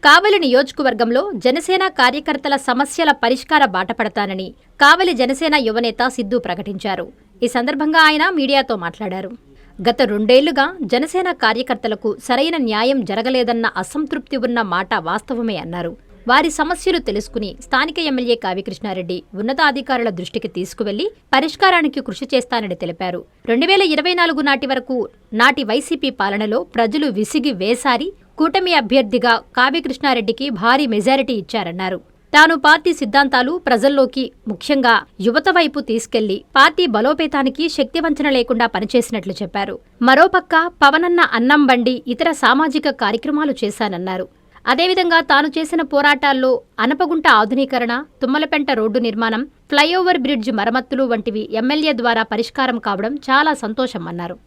కావలి నియోజకవర్గంలో జనసేన కార్యకర్తల సమస్యల పరిష్కార బాటపడతానని కావలి జనసేన యువనేత సిద్ధు ప్రకటించారు. ఈ సందర్భంగా ఆయన మీడియాతో మాట్లాడారు. గత 2 ఏళ్లుగా జనసేన కార్యకర్తలకు సరైన న్యాయం జరగలేదన్న అసంతృప్తి ఉన్న మాట వాస్తవమే అన్నారు. వారి సమస్యలు తెలుసుకుని స్థానిక ఎమ్మెల్యే కావ్యకృష్ణారెడ్డి ఉన్నతాధికారుల దృష్టికి తీసుకువెళ్లి పరిష్కారానికి కృషి చేస్తానని తెలిపారు. 2024 నాటి వరకు నాటి వైసీపీ పాలనలో ప్రజలు విసిగి వేసారి కూటమి అభ్యర్థిగా కావ్యకృష్ణారెడ్డికి భారీ మెజారిటీ ఇచ్చారన్నారు. తాను పార్టీ సిద్ధాంతాలు ప్రజల్లోకి ముఖ్యంగా యువత వైపు తీసుకెళ్లి పార్టీ బలోపేతానికి శక్తివంచన లేకుండా పనిచేసినట్లు చెప్పారు. మరోపక్క పవనన్న అన్నం బండి ఇతర సామాజిక కార్యక్రమాలు చేశానన్నారు. అదేవిధంగా తాను చేసిన పోరాటాల్లో అనపగుంట ఆధునీకరణ, తుమ్మలపెంట రోడ్డు నిర్మాణం, ఫ్లైఓవర్ బ్రిడ్జ్ మరమ్మతులు వంటివి ఎమ్మెల్యే ద్వారా పరిష్కారం కావడం చాలా సంతోషం అన్నారు.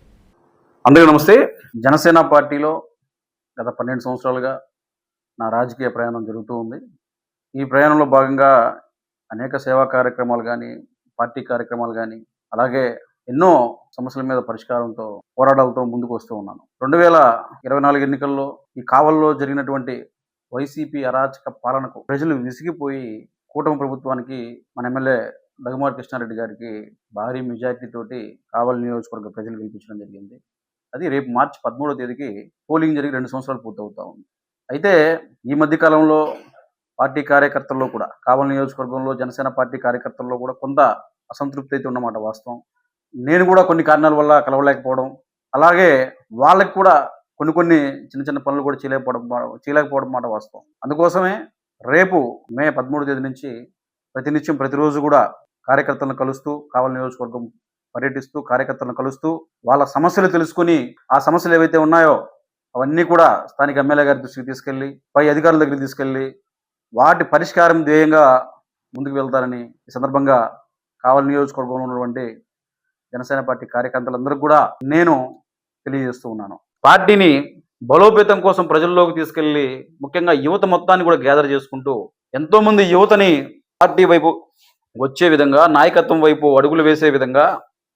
అందరికీ నమస్తే. జనసేన పార్టీలో గత 12 సంవత్సరాలుగా నా రాజకీయ ప్రయాణం జరుగుతూ ఉంది. ఈ ప్రయాణంలో భాగంగా అనేక సేవా కార్యక్రమాలు కానీ, పార్టీ కార్యక్రమాలు కానీ, అలాగే ఎన్నో సమస్యల మీద పరిష్కారంతో పోరాటాలతో ముందుకు వస్తూ ఉన్నాను. 2024 ఎన్నికల్లో ఈ కావల్లో జరిగినటువంటి వైసీపీ అరాచక పాలనకు ప్రజలు విసిగిపోయి కూటమి ప్రభుత్వానికి మన ఎమ్మెల్యే దగ్గుమాటి కృష్ణారెడ్డి గారికి భారీ మెజారిటీ తోటి కావలి నియోజకవర్గ ప్రజలు గెలిపించడం జరిగింది. అది రేపు మార్చి 13వ తేదీకి పోలింగ్ జరిగి 2 సంవత్సరాలు పూర్తవుతా ఉంది. అయితే ఈ మధ్య కాలంలో పార్టీ కార్యకర్తల్లో కూడా కావలి నియోజకవర్గంలో జనసేన పార్టీ కార్యకర్తల్లో కూడా కొంత అసంతృప్తి అయితే ఉన్నమాట వాస్తవం. నేను కూడా కొన్ని కారణాల వల్ల కలవలేకపోవడం, అలాగే వాళ్ళకి కూడా కొన్ని చిన్న చిన్న పనులు కూడా చేయలేకపోవడం మాట వాస్తవం. అందుకోసమే రేపు మే 13వ తేదీ నుంచి ప్రతినిత్యం ప్రతిరోజు కూడా కార్యకర్తలను కలుస్తూ కావలి నియోజకవర్గం పర్యటిస్తూ కార్యకర్తలను కలుస్తూ వాళ్ళ సమస్యలు తెలుసుకుని ఆ సమస్యలు ఏవైతే ఉన్నాయో అవన్నీ కూడా స్థానిక ఎమ్మెల్యే గారి దృష్టికి తీసుకెళ్లి పై అధికారుల దగ్గరికి తీసుకెళ్లి వాటి పరిష్కారం ధ్యేయంగా ముందుకు వెళ్తారని ఈ సందర్భంగా కావలి నియోజకవర్గంలో ఉన్నటువంటి జనసేన పార్టీ కార్యకర్తలందరికీ కూడా నేను తెలియజేస్తూ ఉన్నాను. పార్టీని బలోపేతం కోసం ప్రజల్లోకి తీసుకెళ్లి ముఖ్యంగా యువత మొత్తాన్ని కూడా గ్యాదర్ చేసుకుంటూ ఎంతోమంది యువతని పార్టీ వైపు వచ్చే విధంగా, నాయకత్వం వైపు అడుగులు వేసే విధంగా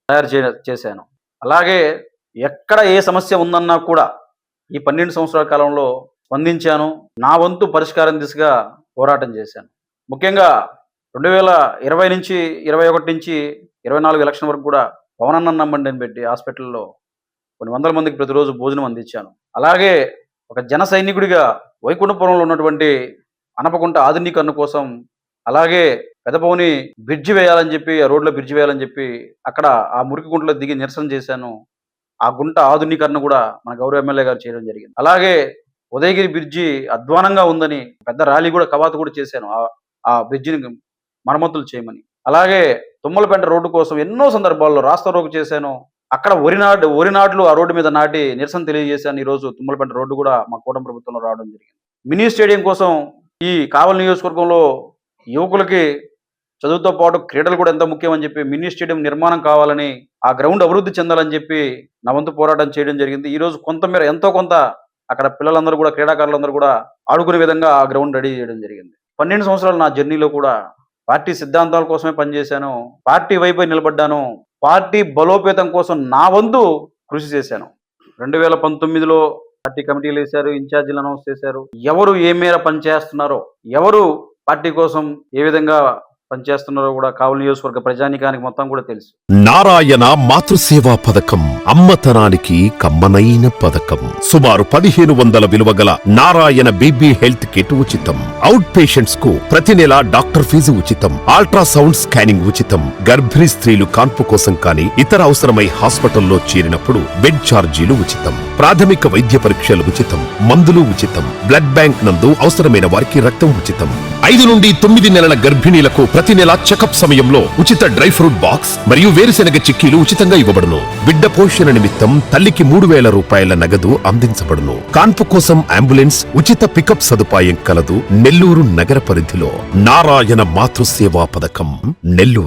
తయారు చేశాను. అలాగే ఎక్కడ ఏ సమస్య ఉందన్నా కూడా ఈ 12 సంవత్సరాల కాలంలో స్పందించాను. నా వంతు పరిష్కారం దిశగా పోరాటం చేశాను. ముఖ్యంగా 2020 నుంచి 21 నుంచి 24 ఎలక్షన్ వరకు కూడా పవనన్న అన్నం బండిని పెట్టి హాస్పిటల్లో కొన్ని వందల మందికి ప్రతిరోజు భోజనం అందించాను. అలాగే ఒక జన సైనికుడిగా వైకుంఠపురంలో ఉన్నటువంటి అనపగుంట ఆధునీకరణ కోసం, అలాగే పెదపౌని బ్రిడ్జి వేయాలని చెప్పి, ఆ రోడ్లో బ్రిడ్జి వేయాలని చెప్పి అక్కడ ఆ మురికి గుంటలో దిగి నిరసన చేశాను. ఆ గుంట ఆధునీకరణ కూడా మన గౌరవ ఎమ్మెల్యే గారు చేయడం జరిగింది. అలాగే ఉదయగిరి బ్రిడ్జి అధ్వానంగా ఉందని పెద్ద ర్యాలీ కూడా కవాతు కూడా చేశాను ఆ బ్రిడ్జిని మరమ్మతులు చేయమని. అలాగే తుమ్మలపెంట రోడ్డు కోసం ఎన్నో సందర్భాల్లో రాస్తా రోకు చేశాను. అక్కడ వరి నాట్లు ఆ రోడ్డు మీద నాటి నిరసన తెలియజేశాను. ఈరోజు తుమ్మలపెంట రోడ్డు కూడా మా కూటమి ప్రభుత్వంలో రావడం జరిగింది. మినీ స్టేడియం కోసం ఈ కావలి నియోజకవర్గంలో యువకులకి చదువుతో పాటు క్రీడలు కూడా ఎంతో ముఖ్యమని చెప్పి మినీ స్టేడియం నిర్మాణం కావాలని, ఆ గ్రౌండ్ అభివృద్ధి చెందాలని చెప్పి నా వంతు పోరాటం చేయడం జరిగింది. ఈరోజు కొంతమేర ఎంతో కొంత అక్కడ పిల్లలందరూ కూడా, క్రీడాకారులందరూ కూడా ఆడుకునే విధంగా ఆ గ్రౌండ్ రెడీ చేయడం జరిగింది. 12 సంవత్సరాలు నా జర్నీలో కూడా పార్టీ సిద్ధాంతాల కోసమే పనిచేశాను. పార్టీ వైపే నిలబడ్డాను. పార్టీ బలోపేతం కోసం నా వంతు కృషి చేశాను. 2019లో పార్టీ కమిటీలు వేశారు, ఇన్ఛార్జీలు అనౌన్స్ చేశారు. ఎవరు ఏ మేర పనిచేస్తున్నారో, ఎవరు పార్టీ కోసం ఏ విధంగా పనిచేస్తున్నారో కూడా కావలి నియోజకవర్గ ప్రజానీకానికి మొత్తం కూడా తెలుసు. నారాయణ మాతృసేవా పథకం అమ్మతనానికి కమ్మనైన పథకం. సుమారు 1500 విలువ గల నారాయణ బీబీ హెల్త్ కిట్ ఉచితం. అవుట్ పేషెంట్స్ కు ప్రతి నెల డాక్టర్ ఫీజు ఉచితం. అల్ట్రాసౌండ్ స్కానింగ్ ఉచితం. గర్భిణీ స్త్రీలు కాన్పు కోసం కానీ ఇతర అవసరమై హాస్పిటల్లో చేరినప్పుడు బెడ్ ఛార్జీలు ఉచితం. ప్రాథమిక వైద్య పరీక్షలు ఉచితం. మందులు ఉచితం. బ్లడ్ బ్యాంక్ నందు అవసరమైన వారికి రక్తం ఉచితం. 5 నుండి 9 నెలల గర్భిణీలకు ప్రతి నెల చెకప్ సమయంలో ఉచిత డ్రై ఫ్రూట్ బాక్స్ మరియు వేరుశెనగ చిక్కీలు ఉచితంగా ఇవ్వబడును. బిడ్డ పోషణ నిమిత్తం తల్లికి 3000 రూపాయల నగదు అందించబడును. కాన్పు కోసం అంబులెన్స్ ఉచిత పికప్ సదుపాయం కలదు. నెల్లూరు నగర పరిధిలో నారాయణ మాతృసేవా పథకం, నెల్లూరు.